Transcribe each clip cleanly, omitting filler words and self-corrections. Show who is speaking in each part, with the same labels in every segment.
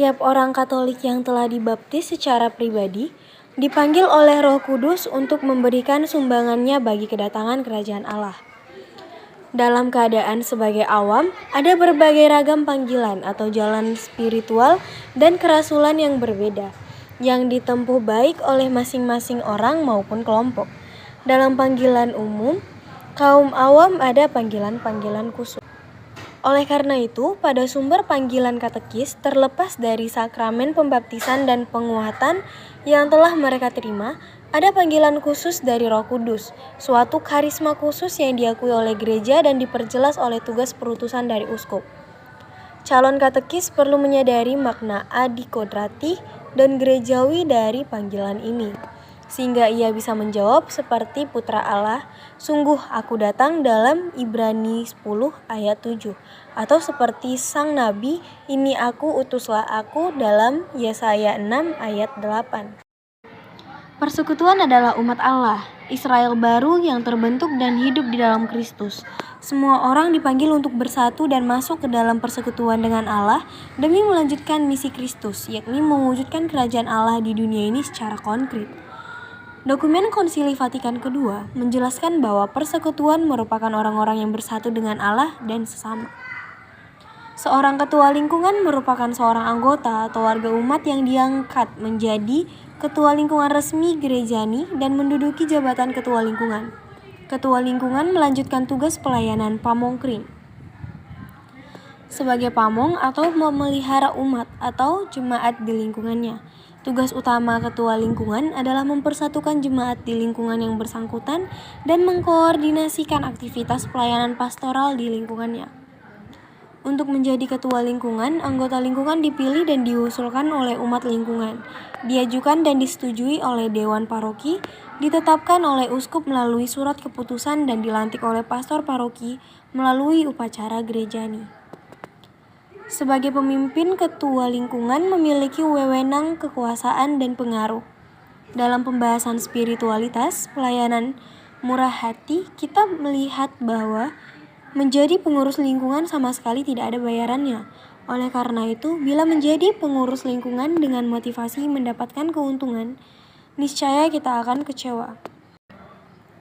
Speaker 1: Setiap orang Katolik yang telah dibaptis secara pribadi dipanggil oleh Roh Kudus untuk memberikan sumbangannya bagi kedatangan kerajaan Allah. Dalam keadaan sebagai awam, ada berbagai ragam panggilan atau jalan spiritual dan kerasulan yang berbeda, yang ditempuh baik oleh masing-masing orang maupun kelompok. Dalam panggilan umum, kaum awam ada panggilan-panggilan khusus. Oleh karena itu, pada sumber panggilan katekis terlepas dari sakramen pembaptisan dan penguatan yang telah mereka terima, ada panggilan khusus dari Roh Kudus, suatu karisma khusus yang diakui oleh gereja dan diperjelas oleh tugas perutusan dari uskup. Calon katekis perlu menyadari makna adikodrati dan gerejawi dari panggilan ini, sehingga ia bisa menjawab seperti putra Allah, sungguh aku datang dalam Ibrani 10 ayat 7, atau seperti sang nabi, ini aku utuslah aku dalam Yesaya 6 ayat 8. Persekutuan adalah umat Allah, Israel baru yang terbentuk dan hidup di dalam Kristus. Semua orang dipanggil untuk bersatu dan masuk ke dalam persekutuan dengan Allah demi melanjutkan misi Kristus, yakni mewujudkan kerajaan Allah di dunia ini secara konkret. Dokumen Konsili Vatikan II menjelaskan bahwa persekutuan merupakan orang-orang yang bersatu dengan Allah dan sesama. Seorang ketua lingkungan merupakan seorang anggota atau warga umat yang diangkat menjadi ketua lingkungan resmi gerejani dan menduduki jabatan ketua lingkungan. Ketua lingkungan melanjutkan tugas pelayanan pamongkring sebagai pamong atau memelihara umat atau jemaat di lingkungannya. Tugas utama ketua lingkungan adalah mempersatukan jemaat di lingkungan yang bersangkutan dan mengkoordinasikan aktivitas pelayanan pastoral di lingkungannya. Untuk menjadi ketua lingkungan, anggota lingkungan dipilih dan diusulkan oleh umat lingkungan, diajukan dan disetujui oleh dewan paroki, ditetapkan oleh uskup melalui surat keputusan dan dilantik oleh pastor paroki melalui upacara gerejani. Sebagai pemimpin, ketua lingkungan memiliki wewenang, kekuasaan, dan pengaruh. Dalam pembahasan spiritualitas, pelayanan murah hati, kita melihat bahwa menjadi pengurus lingkungan sama sekali tidak ada bayarannya. Oleh karena itu, bila menjadi pengurus lingkungan dengan motivasi mendapatkan keuntungan, niscaya kita akan kecewa.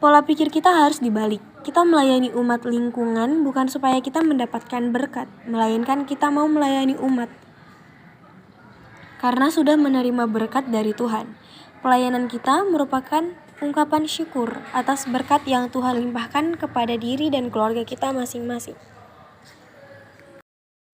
Speaker 1: Pola pikir kita harus dibalik. Kita melayani umat lingkungan bukan supaya kita mendapatkan berkat, melainkan kita mau melayani umat karena sudah menerima berkat dari Tuhan. Pelayanan kita merupakan ungkapan syukur atas berkat yang Tuhan limpahkan kepada diri dan keluarga kita masing-masing.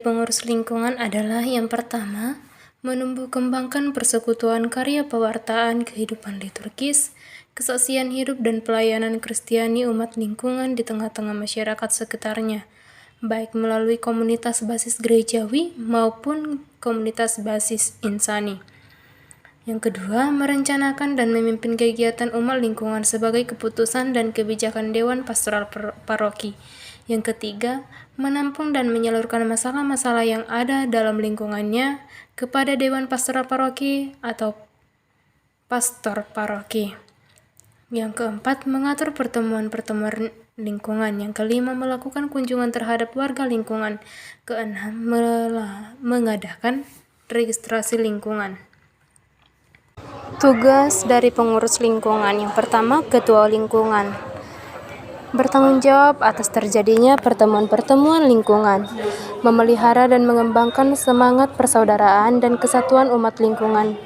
Speaker 2: Pengurus lingkungan adalah yang pertama, menumbuh kembangkan persekutuan karya pewartaan kehidupan liturgis, kesaksian hidup dan pelayanan Kristiani umat lingkungan di tengah-tengah masyarakat sekitarnya, baik melalui komunitas basis gerejawi maupun komunitas basis insani. Yang kedua, merencanakan dan memimpin kegiatan umat lingkungan sebagai keputusan dan kebijakan Dewan Pastoral Paroki. Yang ketiga, menampung dan menyalurkan masalah-masalah yang ada dalam lingkungannya kepada Dewan Pastoral Paroki atau Pastor Paroki. Yang keempat, mengatur pertemuan-pertemuan lingkungan. Yang kelima, melakukan kunjungan terhadap warga lingkungan. Keenam, mengadakan registrasi lingkungan. Tugas dari pengurus lingkungan. Yang pertama, ketua lingkungan bertanggung jawab atas terjadinya pertemuan-pertemuan lingkungan, memelihara dan mengembangkan semangat persaudaraan dan kesatuan umat lingkungan,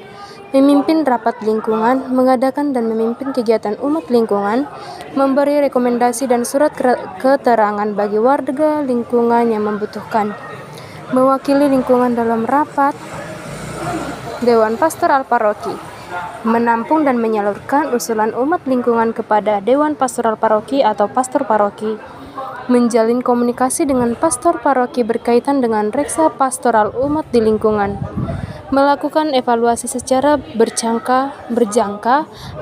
Speaker 2: memimpin rapat lingkungan, mengadakan dan memimpin kegiatan umat lingkungan, memberi rekomendasi dan surat keterangan bagi warga lingkungan yang membutuhkan, mewakili lingkungan dalam rapat Dewan Pastoral Paroki, menampung dan menyalurkan usulan umat lingkungan kepada Dewan Pastoral Paroki atau Pastor Paroki, menjalin komunikasi dengan Pastor Paroki berkaitan dengan reksa pastoral umat di lingkungan, melakukan evaluasi secara berjangka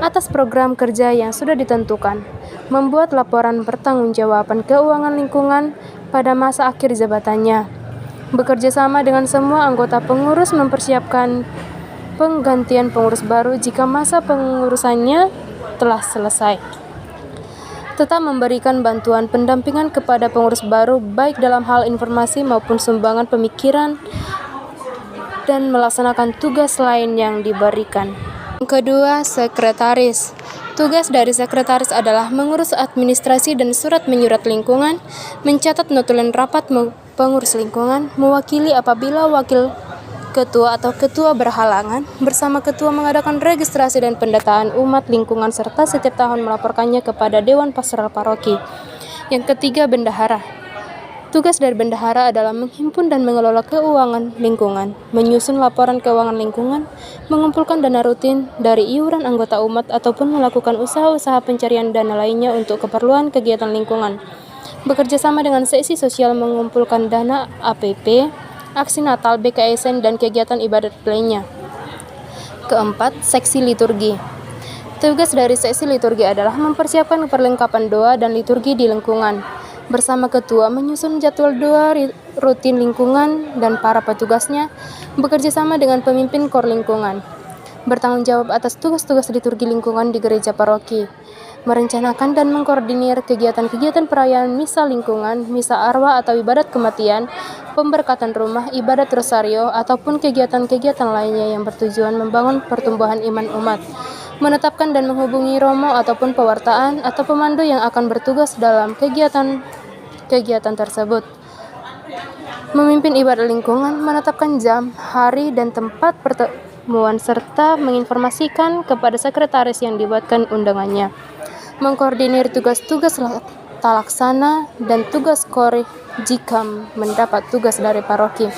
Speaker 2: atas program kerja yang sudah ditentukan, membuat laporan pertanggungjawaban keuangan lingkungan pada masa akhir jabatannya, bekerja sama dengan semua anggota pengurus mempersiapkan penggantian pengurus baru jika masa pengurusannya telah selesai. Tetap memberikan bantuan pendampingan kepada pengurus baru baik dalam hal informasi maupun sumbangan pemikiran dan melaksanakan tugas lain yang diberikan. Yang kedua, sekretaris. Tugas dari sekretaris adalah mengurus administrasi dan surat menyurat lingkungan, mencatat notulen rapat pengurus lingkungan, mewakili apabila wakil ketua atau ketua berhalangan, bersama ketua mengadakan registrasi dan pendataan umat lingkungan serta setiap tahun melaporkannya kepada Dewan Pastoral Paroki. Yang ketiga, bendahara. Tugas dari bendahara adalah menghimpun dan mengelola keuangan lingkungan, menyusun laporan keuangan lingkungan, mengumpulkan dana rutin dari iuran anggota umat ataupun melakukan usaha-usaha pencarian dana lainnya untuk keperluan kegiatan lingkungan. Bekerja sama dengan seksi sosial mengumpulkan dana APP, aksi Natal, BKSN, dan kegiatan ibadat lainnya. Keempat, seksi liturgi. Tugas dari seksi liturgi adalah mempersiapkan perlengkapan doa dan liturgi di lingkungan. Bersama ketua menyusun jadwal doa rutin lingkungan dan para petugasnya bekerja sama dengan pemimpin kor lingkungan. Bertanggung jawab atas tugas-tugas liturgi lingkungan di gereja paroki. Merencanakan dan mengkoordinir kegiatan-kegiatan perayaan misa lingkungan, misa arwah atau ibadat kematian, pemberkatan rumah, ibadat rosario, ataupun kegiatan-kegiatan lainnya yang bertujuan membangun pertumbuhan iman umat. Menetapkan dan menghubungi romo ataupun pewartaan atau pemandu yang akan bertugas dalam kegiatan tersebut. Memimpin ibadat lingkungan, menetapkan jam, hari, dan tempat pertemuan serta menginformasikan kepada sekretaris yang dibuatkan undangannya. Mengkoordinir tugas-tugas talaksana dan tugas kor jika mendapat tugas dari paroki.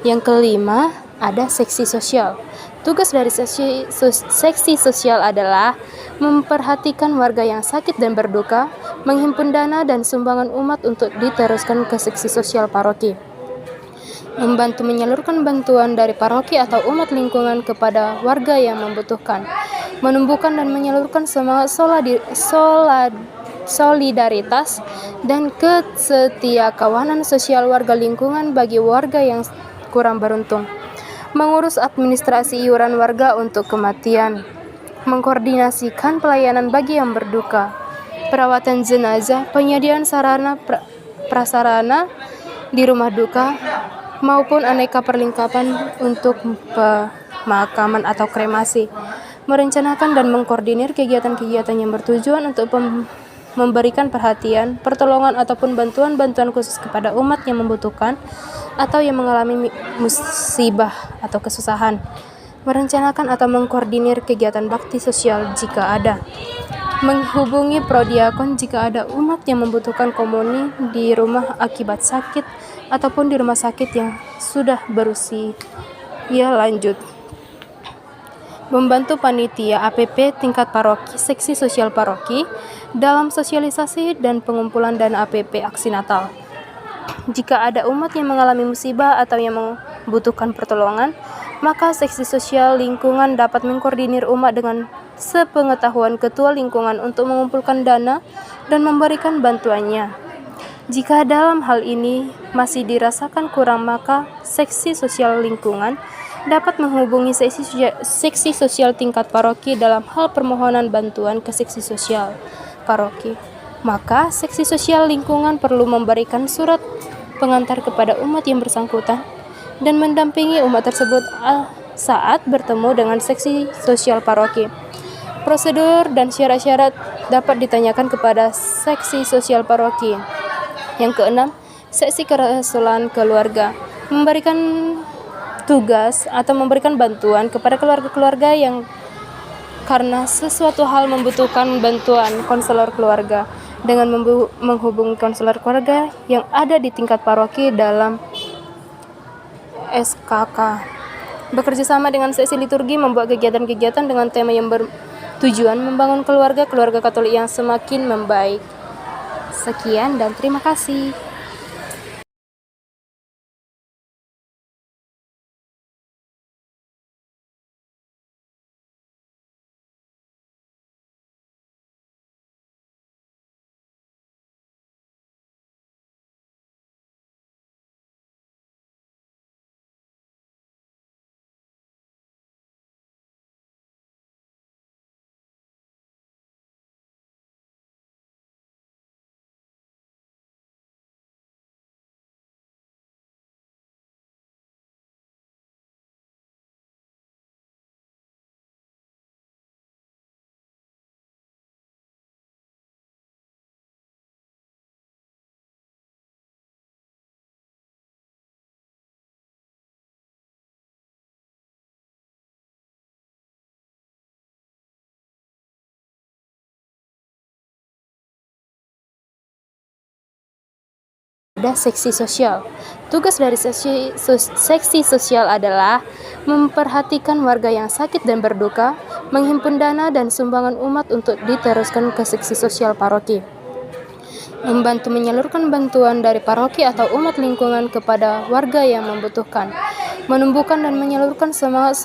Speaker 2: Yang kelima, ada seksi sosial. Tugas dari seksi sosial adalah memperhatikan warga yang sakit dan berduka, menghimpun dana dan sumbangan umat untuk diteruskan ke seksi sosial paroki, membantu menyalurkan bantuan dari paroki atau umat lingkungan kepada warga yang membutuhkan, menumbuhkan dan menyalurkan semangat solidaritas dan kesetiakawanan sosial warga lingkungan bagi warga yang kurang beruntung, mengurus administrasi iuran warga untuk kematian, mengkoordinasikan pelayanan bagi yang berduka, perawatan jenazah, penyediaan sarana prasarana di rumah duka, maupun aneka perlengkapan untuk pemakaman atau kremasi, merencanakan dan mengkoordinir kegiatan-kegiatan yang bertujuan untuk memberikan perhatian, pertolongan ataupun bantuan-bantuan khusus kepada umat yang membutuhkan atau yang mengalami musibah atau kesusahan, merencanakan atau mengkoordinir kegiatan bakti sosial jika ada, menghubungi prodiakon jika ada umat yang membutuhkan komuni di rumah akibat sakit ataupun di rumah sakit yang sudah berusia lanjut, membantu panitia APP tingkat paroki, seksi sosial paroki dalam sosialisasi dan pengumpulan dana APP aksi Natal. Jika ada umat yang mengalami musibah atau yang membutuhkan pertolongan, maka seksi sosial lingkungan dapat mengkoordinir umat dengan sepengetahuan ketua lingkungan untuk mengumpulkan dana dan memberikan bantuannya. Jika dalam hal ini masih dirasakan kurang, maka seksi sosial lingkungan dapat menghubungi seksi sosial tingkat paroki dalam hal permohonan bantuan ke seksi sosial paroki. Maka seksi sosial lingkungan perlu memberikan surat pengantar kepada umat yang bersangkutan dan mendampingi umat tersebut saat bertemu dengan seksi sosial paroki. Prosedur dan syarat-syarat dapat ditanyakan kepada seksi sosial paroki. Yang keenam, seksi kerasulan keluarga memberikan tugas atau memberikan bantuan kepada keluarga-keluarga yang karena sesuatu hal membutuhkan bantuan konselor keluarga dengan menghubungi konselor keluarga yang ada di tingkat paroki dalam SKK. Bekerja sama dengan seksi liturgi membuat kegiatan-kegiatan dengan tema yang bertujuan membangun keluarga Katolik yang semakin membaik. Sekian dan terima kasih. Ada seksi sosial. Tugas dari seksi sosial adalah memperhatikan warga yang sakit dan berduka, menghimpun dana dan sumbangan umat untuk diteruskan ke seksi sosial paroki, membantu menyalurkan bantuan dari paroki atau umat lingkungan kepada warga yang membutuhkan, menumbuhkan dan menyalurkan semangat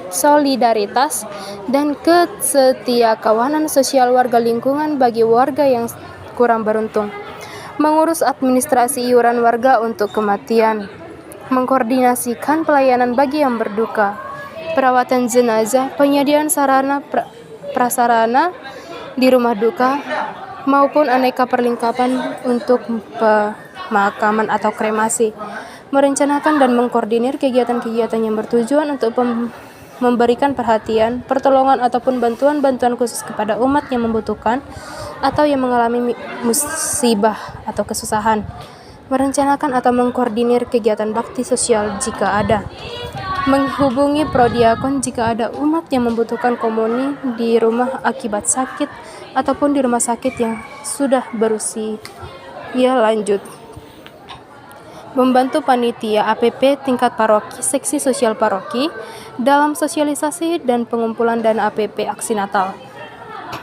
Speaker 2: solidaritas dan kesetiakawanan sosial warga lingkungan bagi warga yang kurang beruntung, mengurus administrasi iuran warga untuk kematian, mengkoordinasikan pelayanan bagi yang berduka, perawatan jenazah, penyediaan sarana prasarana di rumah duka, maupun aneka perlengkapan untuk pemakaman atau kremasi, merencanakan dan mengkoordinir kegiatan-kegiatan yang bertujuan untuk memberikan perhatian, pertolongan ataupun bantuan-bantuan khusus kepada umat yang membutuhkan atau yang mengalami musibah atau kesusahan, merencanakan atau mengkoordinir kegiatan bakti sosial jika ada, menghubungi prodiakon jika ada umat yang membutuhkan komuni di rumah akibat sakit ataupun di rumah sakit yang sudah berusia lanjut, membantu panitia APP tingkat paroki, seksi sosial paroki dalam sosialisasi dan pengumpulan dana APP aksi Natal.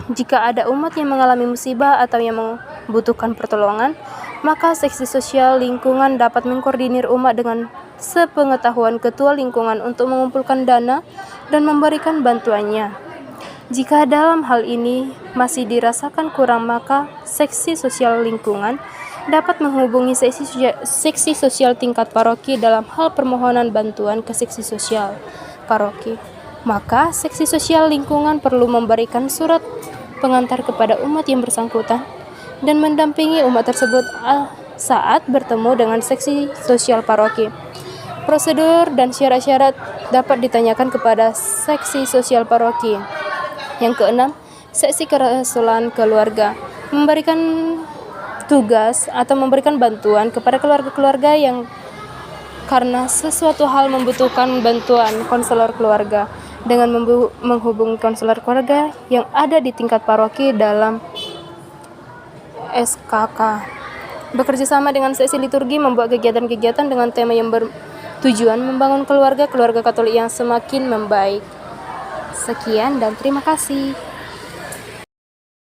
Speaker 2: Jika ada umat yang mengalami musibah atau yang membutuhkan pertolongan, maka seksi sosial lingkungan dapat mengkoordinir umat dengan sepengetahuan ketua lingkungan untuk mengumpulkan dana dan memberikan bantuannya. Jika dalam hal ini masih dirasakan kurang, maka seksi sosial lingkungan dapat menghubungi seksi sosial tingkat paroki dalam hal permohonan bantuan ke seksi sosial paroki. Maka seksi sosial lingkungan perlu memberikan surat pengantar kepada umat yang bersangkutan dan mendampingi umat tersebut saat bertemu dengan seksi sosial paroki. Prosedur dan syarat-syarat dapat ditanyakan kepada seksi sosial paroki. Yang keenam, seksi kerasulan keluarga memberikan tugas atau memberikan bantuan kepada keluarga-keluarga yang karena sesuatu hal membutuhkan bantuan konselor keluarga dengan menghubungi konselor keluarga yang ada di tingkat paroki dalam SKK. Bekerja sama dengan seksi liturgi membuat kegiatan-kegiatan dengan tema yang bertujuan membangun keluarga Katolik yang semakin membaik. Sekian dan terima kasih.